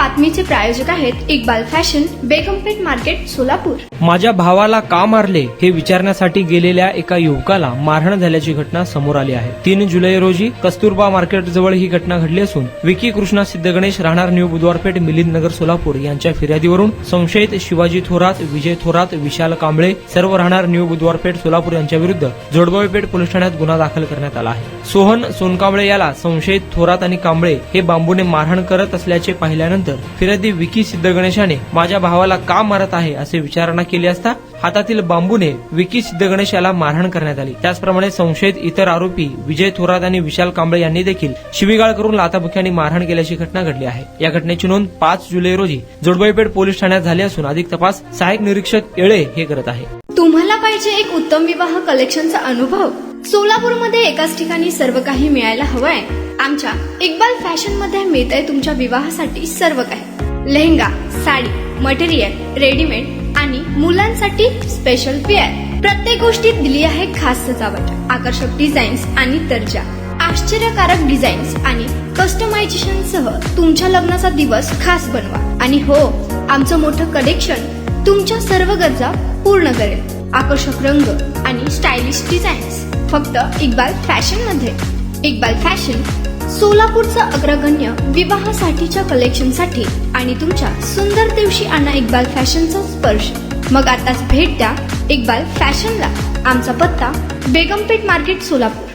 बातमीचे प्रायोजक आहेत Iqbal fashion, बेगमपेठ market, Solapur. माझ्या भावाला का मारले हे विचारण्यासाठी गेलेल्या एका युवकाला मारहाण झाल्याची घटना समोर आली आहे। 3 जुलै रोजी कस्तुरबा मार्केट जवळ ही घटना घडली असून विकी कृष्णा सिद्धगणेश राहणार न्यू बुधवारपेठ, मिलिंद नगर, सोलापूर यांच्या फिर्यादीवरून संशयित शिवाजी थोरात, विजय थोरात, विशाल कांबळे सर्व राहणार न्यू बुधवारपेठ, सोलापूर यांच्या विरुद्ध जोडगावपेठ पोलीस ठाण्यात गुन्हा दाखल करण्यात आला आहे। सोहन सोनकांबळे याला संशयित थोरात आणि कांबळे हे बांबूने मारहाण करत असल्याचे पाहिल्यानंतर फिर्यादी विकी सिद्धगणेशाने माझ्या भावाला का मारत आहे असे विचारणा केली असता हातातील बांबूने विकी सिद्धगणेश याला मारहाण करण्यात आली। त्याचप्रमाणे संशयित इतर आरोपी विजय थोरात आणि विशाल कांबळे यांनी देखील शिवीगाळ करून लाथाबुक्क्यांनी मारहाण केल्याची घटना घडली आहे। या घटनेची नोंद 5 जुलै रोजी जोडगावपेठ पोलीस ठाण्यात झाली असून अधिक तपास सहाय्यक निरीक्षक येळे हे करत आहे। तुम्हाला पाहिजे एक उत्तम विवाह कलेक्शनचा अनुभव? सोलापूरमध्ये एकाच ठिकाणी सर्व काही मिळायला हवंय? आमच्या इक्बाल फॅशन मध्ये मिळतंय तुमच्या विवाहासाठी सर्व काही। लेहंगा, साडी, मटेरियल, रेडीमेड आणि मुलांसाठी स्पेशल वेअर। प्रत्येक गोष्टीत दिली आहे खास सजावट, आकर्षक डिझाईन्स आणि दर्जा, आश्चर्यकारक डिझाईन्स आणि कस्टमायझेशन सह तुमच्या लग्नाचा दिवस खास बनवा। आणि हो, आमचं मोठं कलेक्शन तुमच्या सर्व गरजा पूर्ण करेल। आकर्षक रंग आणि स्टायलिश डिझाईन्स फक्त इक्बाल फॅशन मध्ये। इक्बाल फॅशन सोलापूरचा अग्रगण्य विवाहासाठीच्या कलेक्शनसाठी आणि तुमच्या सुंदर दिवशी आणा इक्बाल फॅशनचा स्पर्श। मग आताच भेट द्या इक्बाल फॅशनला। आमचा पत्ता बेगमपेठ मार्केट, सोलापूर।